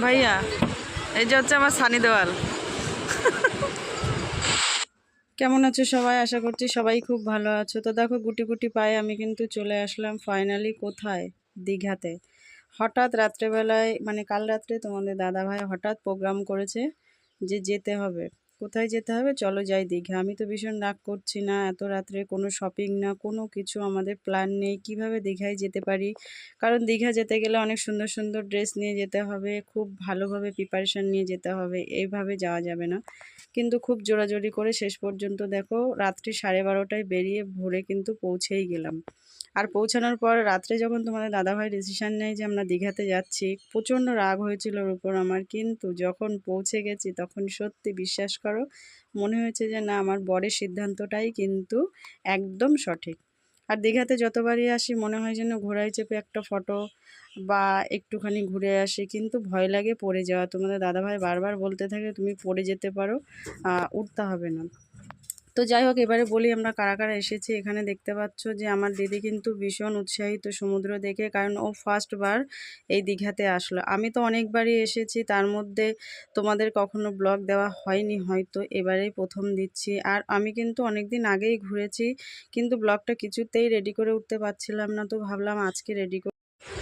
ভাইয়া এই যে হচ্ছে আমার সানি দেওয়াল। কেমন আছো সবাই? আশা করছি সবাই খুব ভালো আছো। তো দেখো গুটি গুটি পায়ে আমি কিন্তু চলে আসলাম ফাইনালি কোথায়, দীঘাতে। হঠাৎ রাত্রেবেলায় মানে কাল রাত্রে তোমাদের দাদাভাই হঠাৎ প্রোগ্রাম করেছে যে যেতে হবে। কোথায় যেতে হবে? চলো যাই দীঘা। আমি তো ভীষণ রাগ করছি, না এত রাত্রে কোনো শপিং না কোনো কিছু আমাদের প্ল্যান নেই, কিভাবে দীঘায় যেতে পারি। কারণ দীঘা যেতে গেলে অনেক সুন্দর সুন্দর ড্রেস নিয়ে যেতে হবে, খুব ভালোভাবে প্রিপারেশান নিয়ে যেতে হবে, এইভাবে যাওয়া যাবে না। কিন্তু খুব জোরাজোরি করে শেষ পর্যন্ত দেখো রাত্রি 12:30টায় বেরিয়ে ভোরে কিন্তু পৌঁছেই গেলাম। আর পৌঁছানোর পর রাত্রে যখন তোমাদের দাদাভাই ডিসিশান নেয় যে আমরা দীঘাতে যাচ্ছি, প্রচণ্ড রাগ হয়েছিল ওর উপর আমার। কিন্তু যখন পৌঁছে গেছি তখন সত্যি বিশ্বাস করো মনে হয়েছে যে না, আমার বরের সিদ্ধান্তটাই কিন্তু একদম সঠিক। আর দীঘাতে যতবারই আসি মনে হয় যেন ঘোড়ায় চেপে একটা ফটো বা একটুখানি ঘুরে আসি, কিন্তু ভয় লাগে পড়ে যাওয়া। তোমাদের দাদাভাই বারবার বলতে থাকে তুমি পড়ে যেতে পারো, উঠতে হবে না। তো যাই হোক, এবারে বলি আমরা কারা কারা এসেছি। এখানে দেখতে পাচ্ছ যে আমার দিদি কিন্তু ভীষণ উৎসাহিত সমুদ্র দেখে, কারণ ও ফার্স্টবার এই দীঘাতে আসলো। আমি তো অনেকবারই এসেছি, তার মধ্যে তোমাদের কখনো ব্লগ দেওয়া হয়নি, হয়তো এবারেই প্রথম দিচ্ছি। আর আমি কিন্তু অনেক দিন আগেই ঘুরেছি, কিন্তু ব্লগটা কিছুতেই রেডি করে উঠতে পারছিলাম না, তো ভাবলাম আজকে রেডি করে।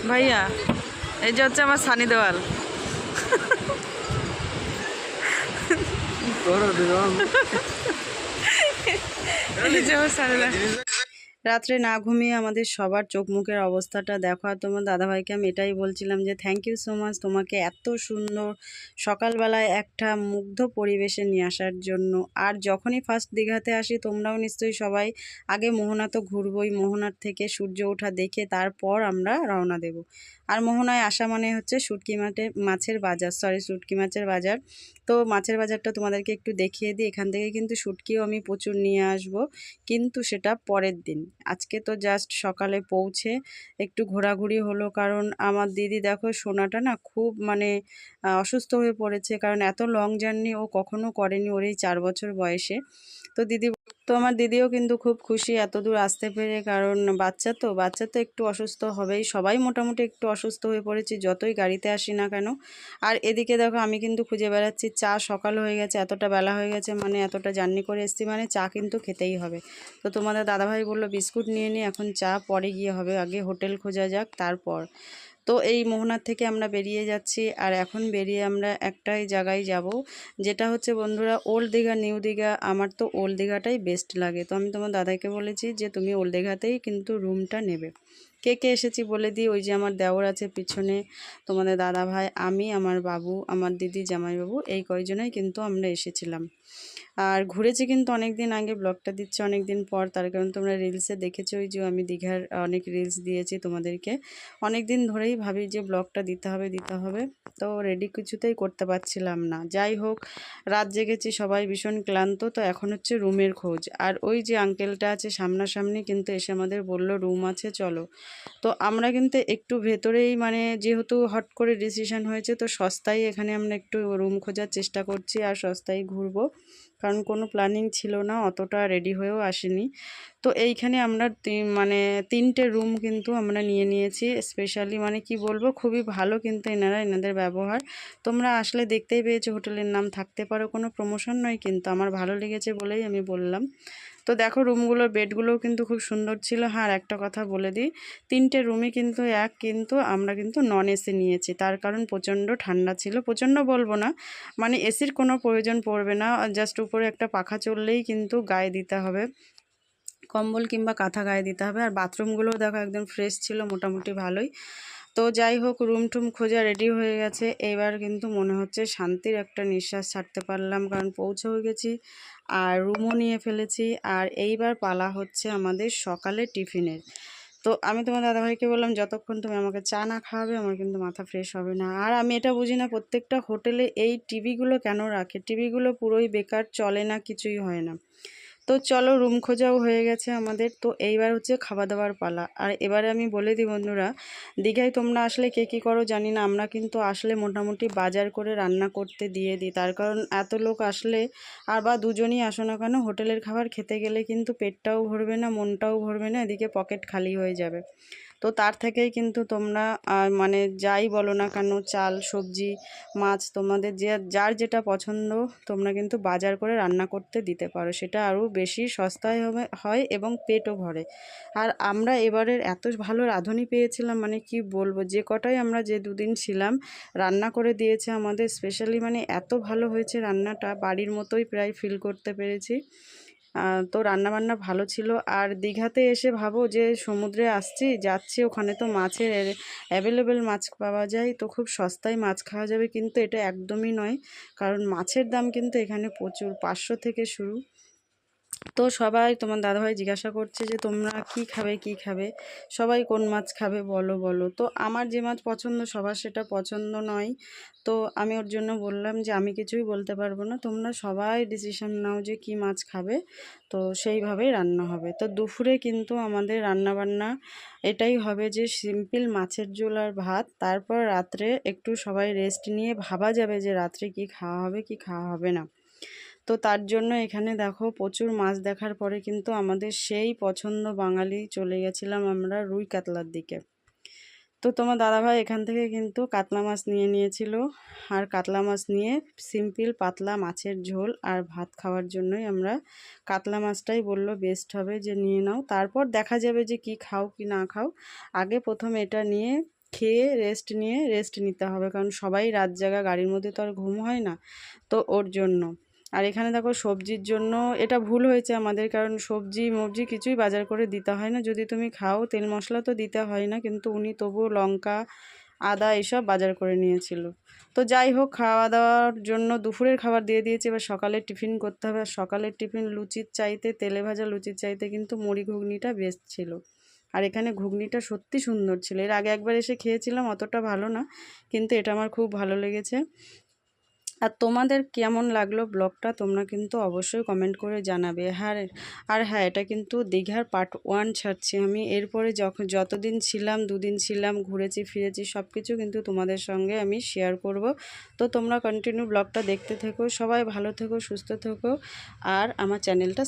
ভাইয়া এই যে হচ্ছে আমার সানি দেওয়াল। এই যে আমার সানি দেওয়াল। রাত্রে না ঘুমিয়ে আমাদের সবার চোখ মুখের অবস্থাটা দেখো। আর তোমার দাদাভাইকে আমি এটাই বলছিলাম যে থ্যাংক ইউ সো মাচ তোমাকে এত সুন্দর সকালবেলায় একটা মুগ্ধ পরিবেশে নিয়ে আসার জন্য। আর যখনই ফার্স্ট দীঘাতে আসি তোমরাও নিশ্চয়ই সবাই আগে মোহনা তো ঘুরবই, মোহনার থেকে সূর্য ওঠা দেখে তারপর আমরা রওনা দেব। আর মোহনায় আসা মানে হচ্ছে শুটকি মাছের বাজার, শুটকি মাছের বাজার। তো মাছের বাজারটা তোমাদেরকে একটু দেখিয়ে দিই। এখান থেকে কিন্তু শুটকিও আমি প্রচুর নিয়ে আসব, কিন্তু সেটা পরের দিন। আজকে তো জাস্ট সকালে পৌঁছে একটু ঘোরাঘুরি হলো, কারণ আমার দিদি দেখো সোনাটা না খুব মানে অসুস্থ হয়ে পড়েছে, কারণ এত লং জার্নি ও কখনো করেনি ওর এই 4 বছর বয়সে। তো আমার দিদিও কিন্তু খুব খুশি এত দূর আসতে পেরে, কারণ বাচ্চা তো একটু অসুস্থ হবেই, সবাই মোটামুটি একটু অসুস্থ হয়ে পড়েছি যতই গাড়িতে আসি না কেন। আর এদিকে দেখো আমি কিন্তু খুঁজে বেড়াচ্ছি চা, সকাল হয়ে গেছে, এতটা বেলা হয়ে গেছে, মানে এতটা জার্নি করে এসছি মানে চা কিন্তু খেতেই হবে। তো তোমাদের দাদাভাই বললো বিস্কুট নিয়ে নিই, এখন চা পরে গিয়ে হবে, আগে হোটেল খোঁজা যাক তারপর। তো এই মোহনার থেকে আমরা বেরিয়ে যাচ্ছি, আর এখন বেরিয়ে আমরা একটাই জায়গায় যাব, যেটা হচ্ছে বন্ধুরা ওল্ড দীঘা নিউ দীঘা। আমার তো ওল্ড দীঘাটাই বেস্ট লাগে, তো আমি তোমার দাদাকে বলেছি যে তুমি ওল্ড দীঘাতেই কিন্তু রুমটা নেবে। কে কে এসেছি বলে দিই। ওই যে আমার দেওর আছে পিছনে, তোমাদের দাদাভাই, আমি, আমার বাবু, আমার দিদি, জামাইবাবু, এই কয়জনেই কিন্তু আমরা এসেছিলাম। আর ঘুরেছি কিন্তু অনেক দিন আগে, ব্লগটা দিচ্ছে অনেক দিন পর, তার কারণ তোমরা রিলসে দেখেছো ওই যে আমি দীঘার অনেক রিলস দিয়েছি তোমাদেরকে। অনেক দিন ধরেই ভাবি যে ব্লগটা দিতে হবে, তো রেডি কিছুতেই করতে পারছিলাম না। যাই হোক, রাত জেগেছি, সবাই ভীষণ ক্লান্ত, তো এখন হচ্ছে রুমের খোঁজ। আর ওই যে আঙ্কেলটা আছে সামনাসামনি কিন্তু এসে আমাদের বলল রুম আছে চলো। তো আমরা কিন্তু একটু ভেতরেই, মানে যেহেতু হট করে ডিসিশন হয়েছে, তো সস্তায় এখানে আমরা একটু রুম খোঁজার চেষ্টা করছি আর সস্তায় ঘুরবো, কারণ কোনো প্ল্যানিং ছিল না, অতটা রেডি হয়েও আসেনি। তো এইখানে আমরা মানে 3টে রুম কিন্তু আমরা নিয়ে নিয়েছি স্পেশালি, মানে কি বলবো খুবই ভালো কিন্তু এনাদের ব্যবহার। তোমরা আসলে দেখতেই পেয়েছো, হোটেলের নাম থাকতে পারো, কোনো প্রমোশন নয়, কিন্তু আমার ভালো লেগেছে বলেই আমি বললাম। তো দেখো রুমগুলোর বেডগুলোও কিন্তু খুব সুন্দর ছিল। হ্যাঁ, আর একটা কথা বলে দিই, 3টে রুমই কিন্তু কিন্তু আমরা কিন্তু নন এসি নিয়েছি, তার কারণ প্রচণ্ড ঠান্ডা ছিল। প্রচণ্ড বলবো না, মানে এসির কোনো প্রয়োজন পড়বে না, জাস্ট উপরে একটা পাখা চললেই কিন্তু গায়ে দিতে হবে, কম্বল কিংবা কাঁথা গায়ে দিতে হবে। আর বাথরুমগুলোও দেখো একদম ফ্রেশ ছিল, মোটামুটি ভালোই। তো যাই হোক, রুম টুম খোঁজা রেডি হয়ে গেছে, এবার কিন্তু মনে হচ্ছে শান্তির একটা নিঃশ্বাস ছাড়তে পারলাম, কারণ পৌঁছেও গেছি আর রুমও নিয়ে ফেলেছি। আর এইবার পালা হচ্ছে আমাদের সকালে টিফিনের। তো আমি তোমার দাদাভাইকে বললাম যতক্ষণ তুমি আমাকে চা না খাওয়াবে আমার কিন্তু মাথা ফ্রেশ হবে না। আর আমি এটা বুঝি না প্রত্যেকটা হোটেলে এই টিভিগুলো কেন রাখে, টিভিগুলো পুরোই বেকার, চলে না, কিছুই হয় না। তো চলো রুম খোঁজাও হয়ে গেছে আমাদের। তো এইবার হচ্ছে খাওয়া দাওয়ার পালা। আর এবারে আমি বলে দিই বন্ধুরা, দীঘায় তোমরা আসলে কে কী করো জানি না, আমরা কিন্তু আসলে মোটামুটি বাজার করে রান্না করতে দিয়ে দিই। তার কারণ এত লোক আসলে আর বা দুজনই আসো না কেন, হোটেলের খাবার খেতে গেলে কিন্তু পেটটাও ভরবে না, মনটাও ভরবে না, এদিকে পকেট খালি হয়ে যাবে। তো তার থেকেই কিন্তু তোমরা মানে যাই বলো না কেন, চাল সবজি মাছ তোমাদের যার যেটা পছন্দ তোমরা কিন্তু বাজার করে রান্না করতে দিতে পারো, সেটা আরও বেশি সস্তায় হয় এবং পেটও ভরে। আর আমরা এবারের এত ভালো রাঁধুনি পেয়েছিলাম, মানে কি বলবো, যে কটাই আমরা যে দুদিন ছিলাম রান্না করে দিয়েছে আমাদের স্পেশালি, মানে এত ভালো হয়েছে রান্নাটা, বাড়ির মতোই প্রায় ফিল করতে পেরেছি। তো রান্নাবান্না ভালো ছিল। আর দীঘাতে এসে ভাবো যে সমুদ্রে যাচ্ছি, ওখানে তো মাছের অ্যাভেলেবেল মাছ পাওয়া যায়, তো খুব সস্তায় মাছ খাওয়া যাবে, কিন্তু এটা একদমই নয়। কারণ মাছের দাম কিন্তু এখানে প্রচুর, 500 থেকে শুরু। তো সবাই তোমার দাদাভাই জিজ্ঞাসা করছে যে তোমরা কি খাবে কি খাবে, সবাই কোন মাছ খাবে বলো বলো। তো আমার যে মাছ পছন্দ সবার সেটা পছন্দ নয়। তো আমি ওর জন্য বললাম যে আমি কিছুই বলতে পারবো না, তোমরা সবাই ডিসিশন নাও যে কি মাছ খাবে, তো সেইভাবেই রান্না হবে। তো দুপুরে কিন্তু আমাদের রান্না বান্না এটাই হবে যে সিম্পল মাছের ঝোল আর ভাত। তারপর রাত্রে একটু সবাই রেস্ট নিয়ে ভাবা যাবে যে রাত্রে কি খাওয়া হবে কি খাওয়া হবে না। তো তার জন্য এখানে দেখো প্রচুর মাছ দেখার পরে কিন্তু আমাদের সেই পছন্দ বাঙালি চলে গেছিলাম আমরা রুই কাতলার দিকে। তো তোমার দাদাভাই এখান থেকে কিন্তু কাতলা মাছ নিয়ে নিয়েছিল। আর কাতলা মাছ নিয়ে সিম্পল পাতলা মাছের ঝোল আর ভাত খাওয়ার জন্যই আমরা কাতলা মাছটাই বললো বেস্ট হবে যে নিয়ে নাও, তারপর দেখা যাবে যে কি খাও কি না খাও। আগে প্রথম এটা নিয়ে খেয়ে রেস্ট নিতে হবে, কারণ সবাই রাত জাগা, গাড়ির মধ্যে তো আর ঘুম হয় না, তো ওর জন্য। আর এখানে দেখো সবজির জন্য এটা ভুল হয়েছে আমাদের, কারণ সবজি মবজি কিছুই বাজার করে দিতে হয় না, যদি তুমি খাও তেল মশলা তো দিতে হয় না, কিন্তু উনি তবুও লঙ্কা আদা এসব বাজার করে নিয়েছিল। তো যাই হোক, খাওয়া দাওয়ার জন্য দুপুরের খাবার দিয়ে দিয়েছে, এবার সকালের টিফিন করতে হবে। আর সকালের টিফিন লুচির চাইতে, তেলে ভাজা লুচির চাইতে কিন্তু মুড়ি ঘুগনিটা বেস্ট ছিল। আর এখানে ঘুগনিটা সত্যি সুন্দর ছিল, এর আগে একবার এসে খেয়েছিলাম, অতটা ভালো না, কিন্তু এটা আমার খুব ভালো লেগেছে। আর তোমাদের কেমন লাগলো ব্লগটা তোমরা কিন্তু অবশ্যই কমেন্ট করে জানাবে। আর হ্যাঁ, এটা কিন্তু দীঘার পার্ট 1 ছাড়ছি আমি, এরপরে যতদিন ছিলাম, দুদিন ছিলাম, ঘুরেছি ফিরেছি সব কিছু কিন্তু তোমাদের সঙ্গে আমি শেয়ার করব। তো তোমরা কন্টিনিউ ব্লগটা দেখতে থেকো, সবাই ভালো থেকো, সুস্থ থেকো, আর আমার চ্যানেলটা